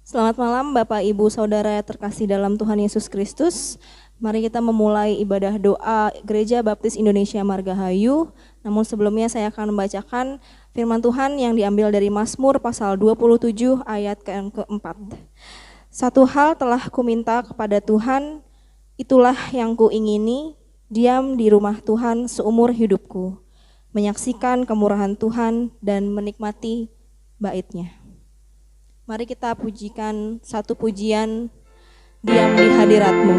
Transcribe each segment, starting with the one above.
Selamat malam Bapak Ibu Saudara terkasih dalam Tuhan Yesus Kristus. Mari kita memulai ibadah doa Gereja Baptis Indonesia Margahayu. Namun sebelumnya saya akan membacakan firman Tuhan yang diambil dari Mazmur pasal 27 ayat keempat. Satu hal telah kuminta kepada Tuhan, itulah yang kuingini, diam di rumah Tuhan seumur hidupku, menyaksikan kemurahan Tuhan dan menikmati bait-Nya. Mari kita pujikan satu pujian, diam di hadirat-Mu.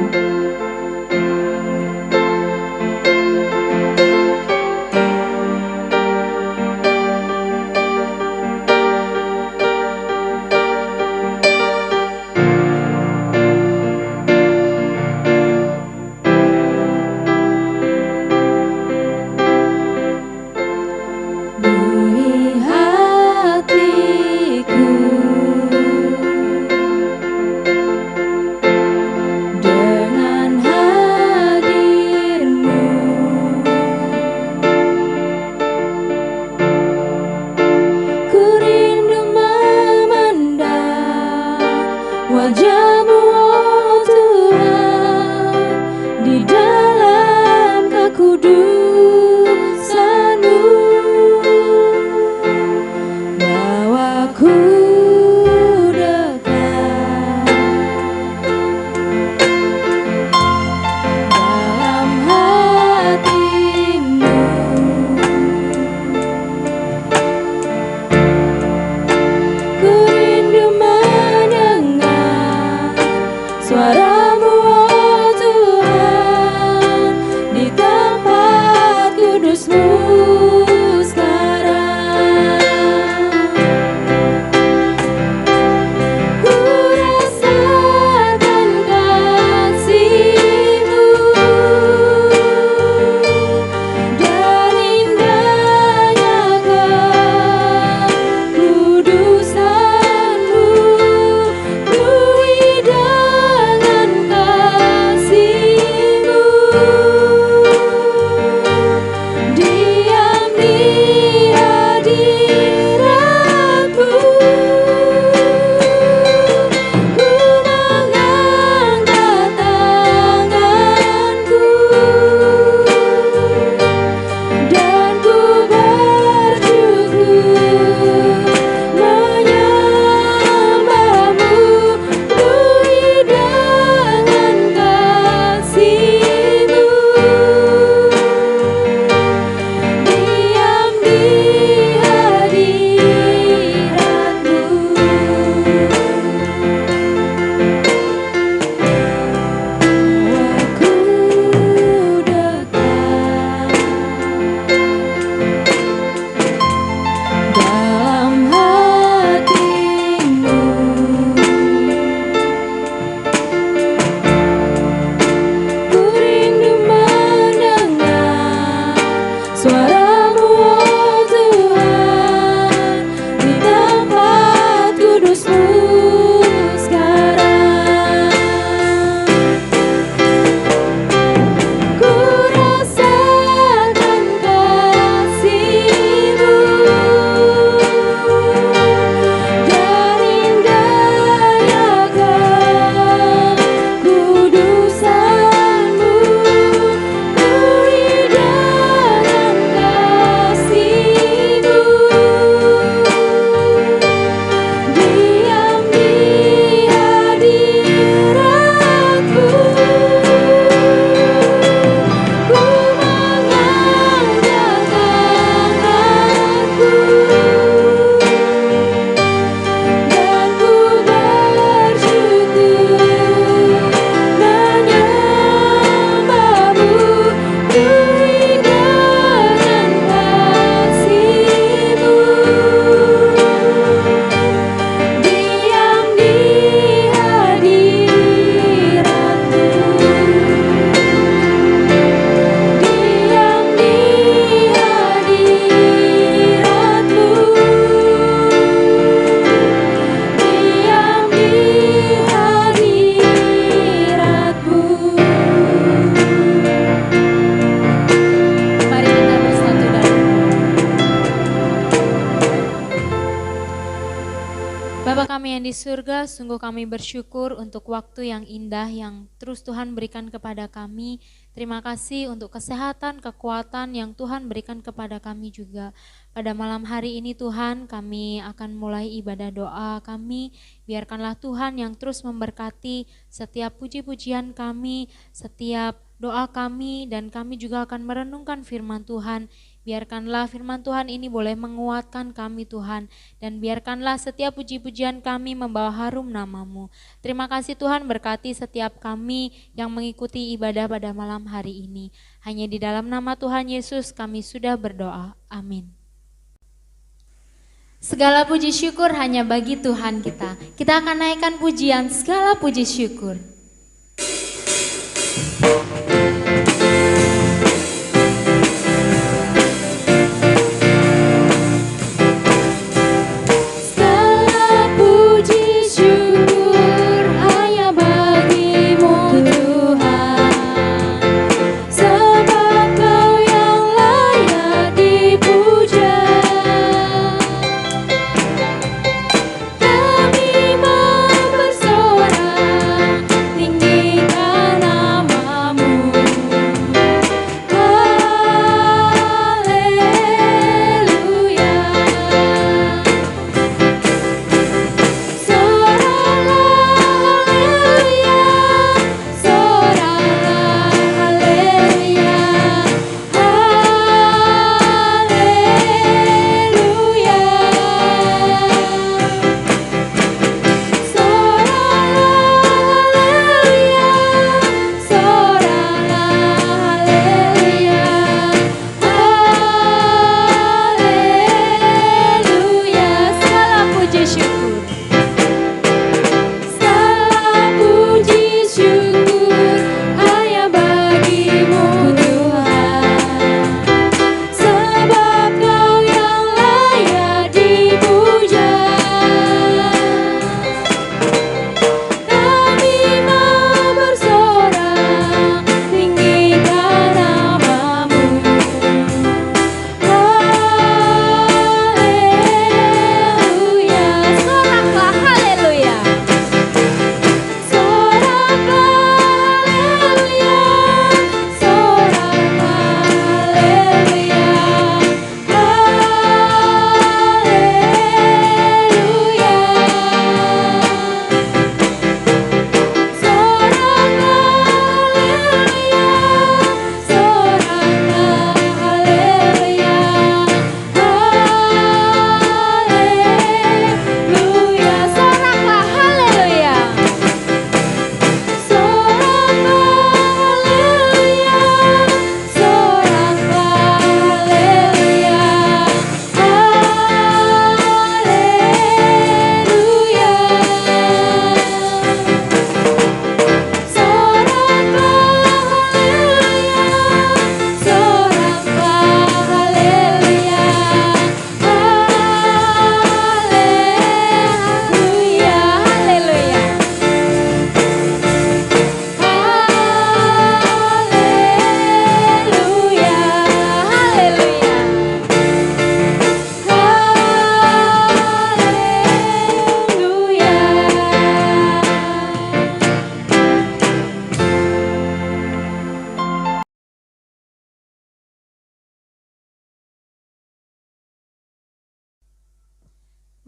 Dengan Bapa kami yang di surga, sungguh kami bersyukur untuk waktu yang indah yang terus Tuhan berikan kepada kami. Terima kasih untuk kesehatan, kekuatan yang Tuhan berikan kepada kami juga. Pada malam hari ini Tuhan, kami akan mulai ibadah doa kami. Biarkanlah Tuhan yang terus memberkati setiap puji-pujian kami, setiap doa kami, dan kami juga akan merenungkan firman Tuhan. Biarkanlah firman Tuhan ini boleh menguatkan kami Tuhan, dan biarkanlah setiap puji-pujian kami membawa harum nama-Mu. Terima kasih Tuhan, berkati setiap kami yang mengikuti ibadah pada malam hari ini. Hanya di dalam nama Tuhan Yesus kami sudah berdoa. Amin. Segala puji syukur hanya bagi Tuhan kita. Kita akan naikkan pujian segala puji syukur.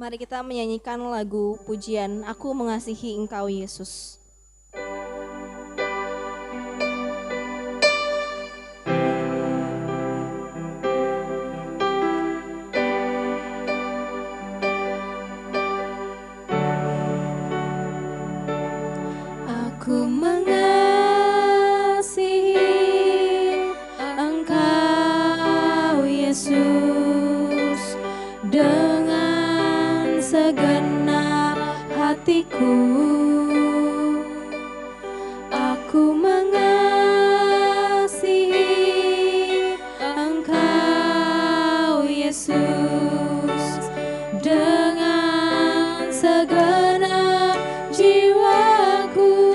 Mari kita menyanyikan lagu pujian Aku Mengasihi Engkau Yesus. Aku mengasihi Engkau Yesus dengan segenap hatiku. Aku mengasihi Engkau Yesus dengan segenap jiwaku.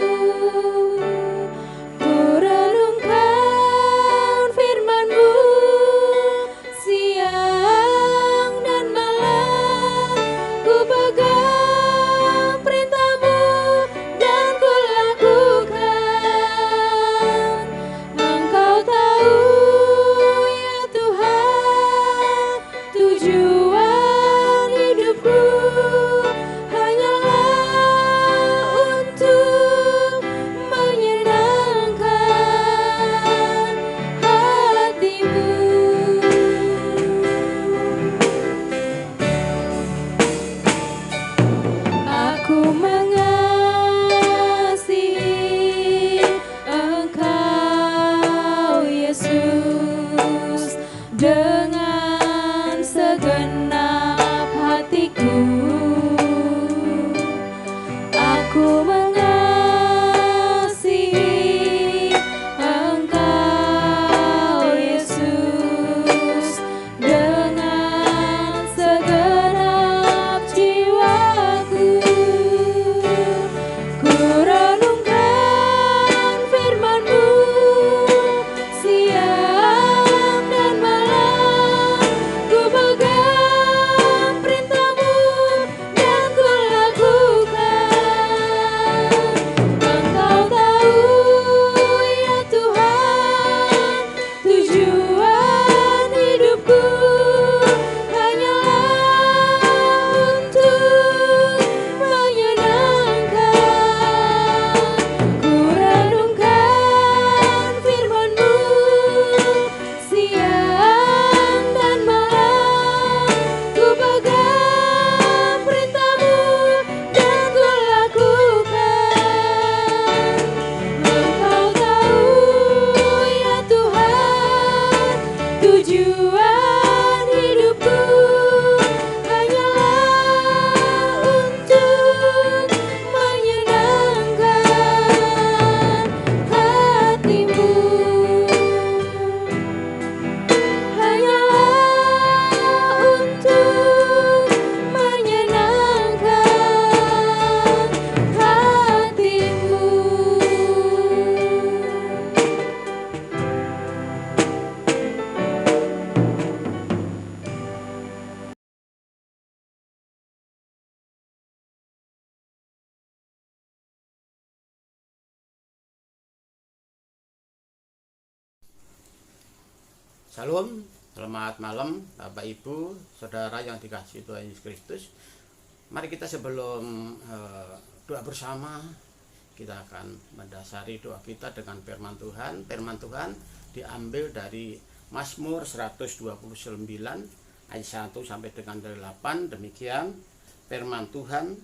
Ku renungkan firman-Mu siang dan malam, ku pegang Salam, selamat malam Bapak Ibu, Saudara yang dikasihi Tuhan Yesus Kristus. Mari kita sebelum doa bersama, kita akan mendasari doa kita dengan firman Tuhan. Firman Tuhan diambil dari Mazmur 129 ayat 1 sampai dengan 8. Demikian firman Tuhan,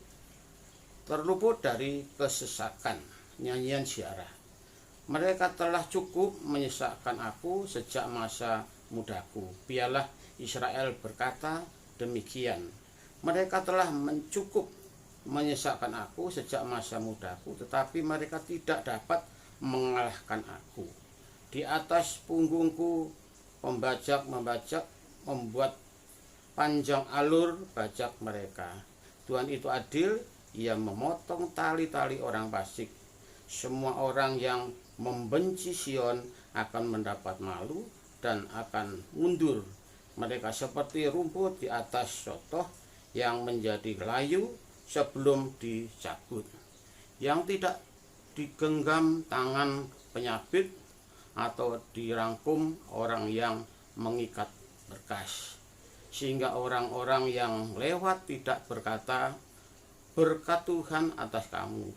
terluput dari kesesakan, nyanyian ziarah. Mereka telah cukup menyesakkan aku sejak masa mudaku. Biarlah Israel berkata demikian. Mereka telah mencukup menyesakkan aku sejak masa mudaku, tetapi mereka tidak dapat mengalahkan aku. Di atas punggungku pembajak-membajak membuat panjang alur bajak mereka. Tuhan itu adil, Ia memotong tali-tali orang fasik. Semua orang yang membenci Sion akan mendapat malu dan akan mundur. Mereka seperti rumput di atas sotoh yang menjadi layu sebelum dicabut, yang tidak digenggam tangan penyabit atau dirangkum orang yang mengikat berkas, sehingga orang-orang yang lewat tidak berkata, berkat Tuhan atas kamu,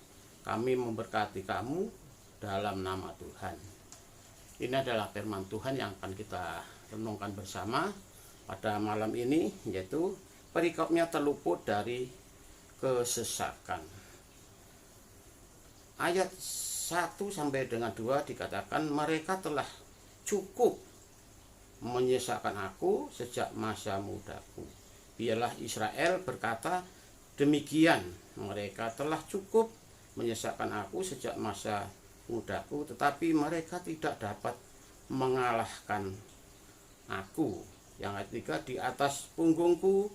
kami memberkati kamu dalam nama Tuhan. Ini adalah firman Tuhan yang akan kita renungkan bersama pada malam ini, yaitu perikopnya terluput dari kesesakan. Ayat 1 sampai dengan 2 dikatakan, mereka telah cukup menyesakkan aku sejak masa mudaku. Biarlah Israel berkata demikian. Mereka telah cukup menyesakkan aku sejak masa mudaku, tetapi mereka tidak dapat mengalahkan aku. Yang ketiga, di atas punggungku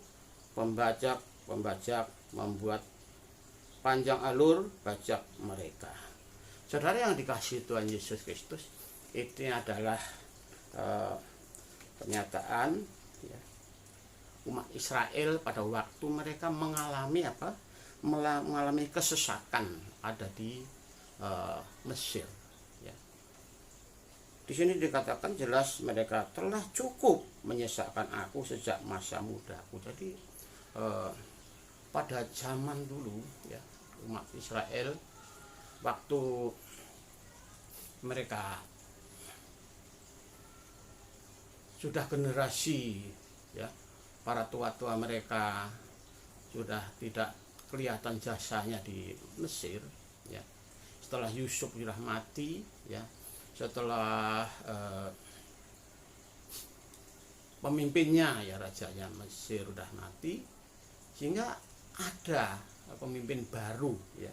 pembajak membuat panjang alur bajak mereka. Saudara yang dikasihi Tuhan Yesus Kristus, ini adalah pernyataan ya, umat Israel pada waktu mereka mengalami mengalami kesesakan ada di Mesir. Ya. Di sini dikatakan jelas mereka telah cukup menyesakkan aku sejak masa mudaku. Jadi pada zaman dulu ya, umat Israel waktu mereka sudah generasi ya, para tua-tua mereka sudah tidak kelihatan jasanya di Mesir ya. Setelah Yusuf sudah mati ya, setelah pemimpinnya ya, rajanya Mesir sudah mati, sehingga ada pemimpin baru ya,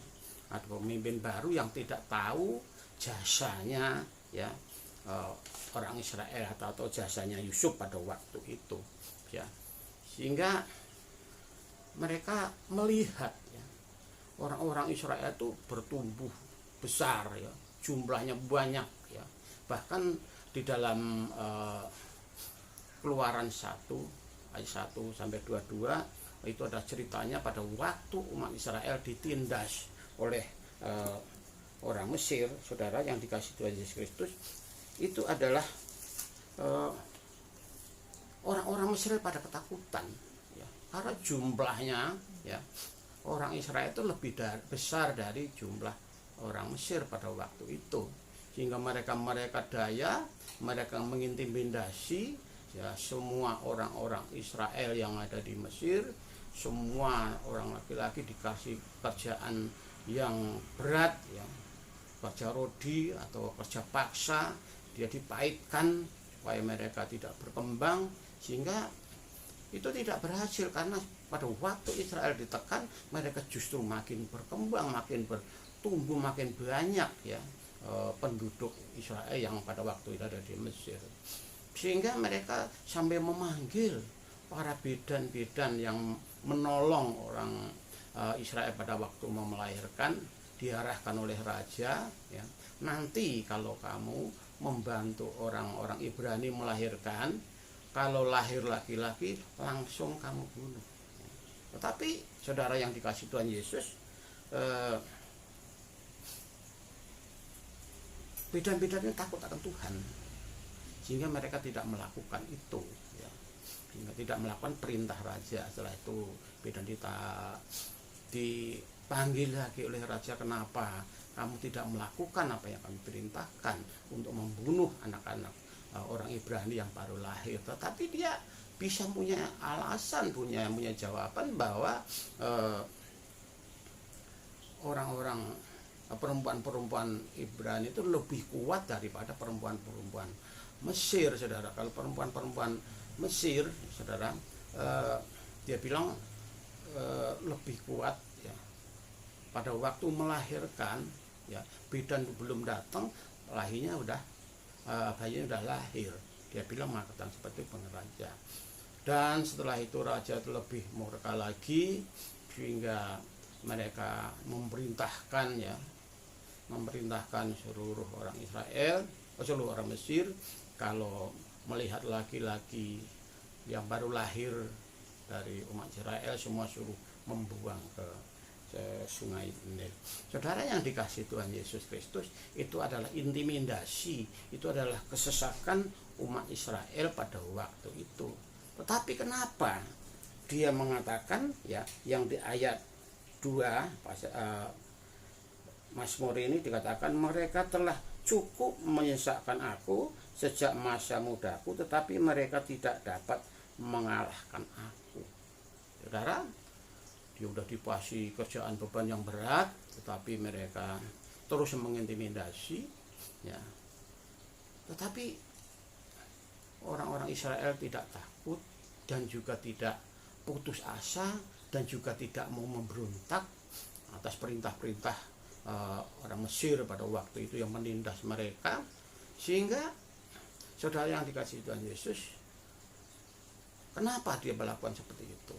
ada pemimpin baru yang tidak tahu jasanya ya, orang Israel atau jasanya Yusuf pada waktu itu ya, sehingga mereka melihat ya, orang-orang Israel itu bertumbuh besar ya, jumlahnya banyak ya. Bahkan di dalam Keluaran 1 ayat 1 sampai 22 itu ada ceritanya pada waktu umat Israel ditindas oleh orang Mesir. Saudara yang dikasihi Tuhan Yesus Kristus, itu adalah orang-orang Mesir pada ketakutan ya, karena jumlahnya ya, orang Israel itu lebih besar dari jumlah orang Mesir pada waktu itu, sehingga mereka daya, mereka mengintimidasi ya semua orang-orang Israel yang ada di Mesir. Semua orang laki-laki dikasih kerjaan yang berat ya, kerja rodi atau kerja paksa, dia dipaitkan supaya mereka tidak berkembang, sehingga itu tidak berhasil, karena pada waktu Israel ditekan, mereka justru makin berkembang, makin tumbuh, makin banyak ya penduduk Israel yang pada waktu itu ada di Mesir, sehingga mereka sampai memanggil para bidan-bidan yang menolong orang Israel pada waktu mau melahirkan, diarahkan oleh raja ya, nanti kalau kamu membantu orang-orang Ibrani melahirkan, kalau lahir laki-laki langsung kamu bunuh. Tetapi saudara yang dikasihi Tuhan Yesus, bidan-bidan ini takut akan Tuhan, sehingga mereka tidak melakukan itu, ya. Sehingga tidak melakukan perintah raja. Setelah itu bidan dipanggil lagi oleh raja, kenapa kamu tidak melakukan apa yang kami perintahkan untuk membunuh anak-anak orang Ibrani yang baru lahir. Tetapi dia bisa punya alasan, punya jawaban bahwa orang-orang perempuan-perempuan Ibrani itu lebih kuat daripada perempuan-perempuan Mesir, saudara. Kalau perempuan-perempuan Mesir, saudara, dia bilang lebih kuat, ya. Pada waktu melahirkan, ya, bidan belum datang, bayinya udah lahir. Dia bilang mengatakan seperti raja. Dan setelah itu raja itu lebih murka lagi, sehingga mereka memerintahkan seluruh orang Israel, seluruh orang Mesir, kalau melihat laki-laki yang baru lahir dari umat Israel, semua suruh membuang ke sungai Nil. Saudara yang dikasihi Tuhan Yesus Kristus, itu adalah intimidasi, itu adalah kesesakan umat Israel pada waktu itu. Tetapi kenapa dia mengatakan, ya, yang di ayat 2 Mazmur ini dikatakan, mereka telah cukup menyesakkan aku sejak masa mudaku, tetapi mereka tidak dapat mengalahkan aku. Saudara, dia sudah dipasih kerjaan beban yang berat, tetapi mereka terus mengintimidasi, ya. Tetapi orang-orang Israel tidak takut dan juga tidak putus asa dan juga tidak mau memberontak atas perintah-perintah orang Mesir pada waktu itu yang menindas mereka. Sehingga saudara yang dikasihi Tuhan Yesus, kenapa dia melakukan seperti itu?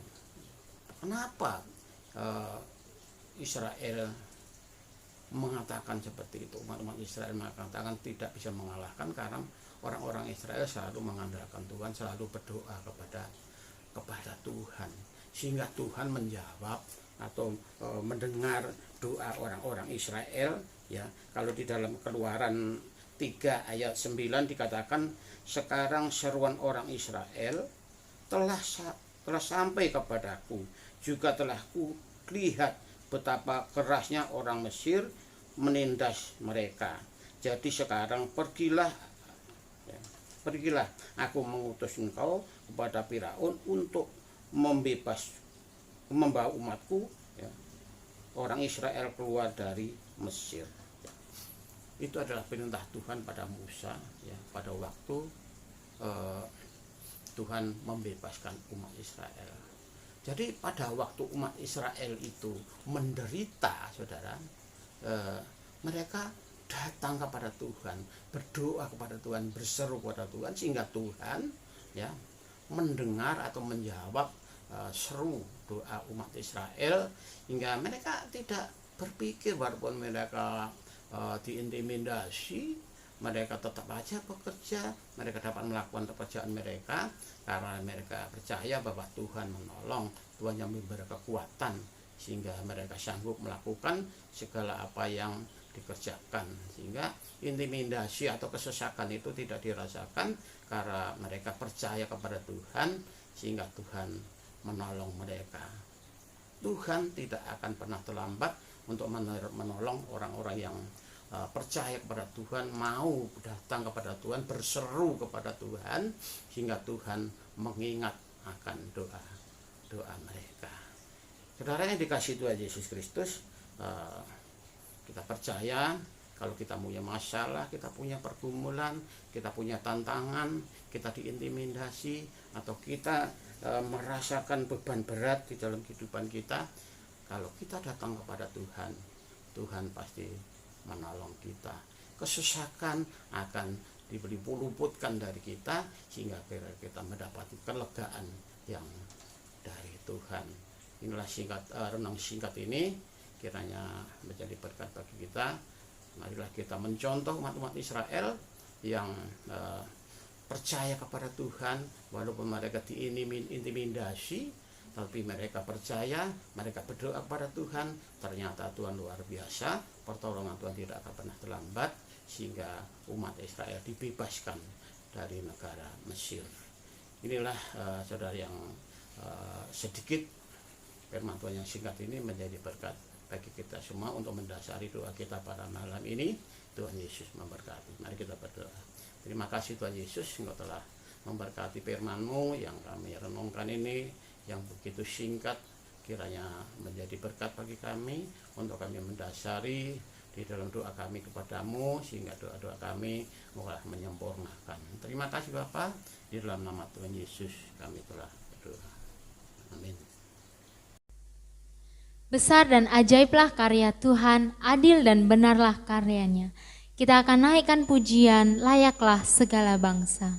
Kenapa Israel mengatakan seperti itu? Umat-umat Israel mengatakan tidak bisa mengalahkan karena orang-orang Israel selalu mengandalkan Tuhan, selalu berdoa kepada Tuhan, sehingga Tuhan menjawab atau mendengar doa orang-orang Israel, ya. Kalau di dalam Keluaran 3 ayat 9 dikatakan, sekarang seruan orang Israel telah sampai kepadaku, juga telah kulihat betapa kerasnya orang Mesir menindas mereka. Jadi sekarang pergilah, aku mengutus engkau kepada Firaun untuk membawa umatku, ya, orang Israel keluar dari Mesir. Itu adalah perintah Tuhan pada Musa, ya, pada waktu Tuhan membebaskan umat Israel. Jadi pada waktu umat Israel itu menderita, saudara, mereka datang kepada Tuhan, berdoa kepada Tuhan, berseru kepada Tuhan, sehingga Tuhan, ya, mendengar atau menjawab seru doa umat Israel, hingga mereka tidak berpikir walaupun mereka diintimidasi, mereka tetap aja bekerja, mereka dapat melakukan pekerjaan mereka karena mereka percaya bahwa Tuhan menolong, Tuhan yang memberi kekuatan, sehingga mereka sanggup melakukan segala apa yang dikerjakan, sehingga intimidasi atau kesesakan itu tidak dirasakan karena mereka percaya kepada Tuhan, sehingga Tuhan menolong mereka. Tuhan tidak akan pernah terlambat untuk menolong orang-orang yang percaya kepada Tuhan, mau datang kepada Tuhan, berseru kepada Tuhan, sehingga Tuhan mengingat akan doa mereka. Saudara yang dikasihi Tuhan Yesus Kristus, kita percaya kalau kita punya masalah, kita punya pergumulan, kita punya tantangan, kita diintimidasi, atau kita merasakan beban berat di dalam kehidupan kita, kalau kita datang kepada Tuhan, Tuhan pasti menolong kita. Kesesakan akan diluputkan dari kita, sehingga kita mendapati kelegaan yang dari Tuhan. Inilah renang singkat ini kiranya menjadi berkat bagi kita. Marilah kita mencontoh umat-umat Israel yang percaya kepada Tuhan walaupun mereka diintimidasi, tapi mereka percaya, mereka berdoa kepada Tuhan. Ternyata Tuhan luar biasa, pertolongan Tuhan tidak akan pernah terlambat, sehingga umat Israel dibebaskan dari negara Mesir. Inilah saudara yang sedikit firman Tuhan yang singkat ini menjadi berkat bagi kita semua untuk mendasari doa kita pada malam ini. Tuhan Yesus memberkati. Mari kita berdoa. Terima kasih Tuhan Yesus, Engkau telah memberkati firman-Mu yang kami renungkan ini, yang begitu singkat, kiranya menjadi berkat bagi kami untuk kami mendasari di dalam doa kami kepadamu, sehingga doa-doa kami mulai menyempurnakan. Terima kasih Bapa, di dalam nama Tuhan Yesus kami telah berdoa. Amin. Besar dan ajaiblah karya Tuhan, adil dan benarlah karyanya. Kita akan naikkan pujian, layaklah segala bangsa.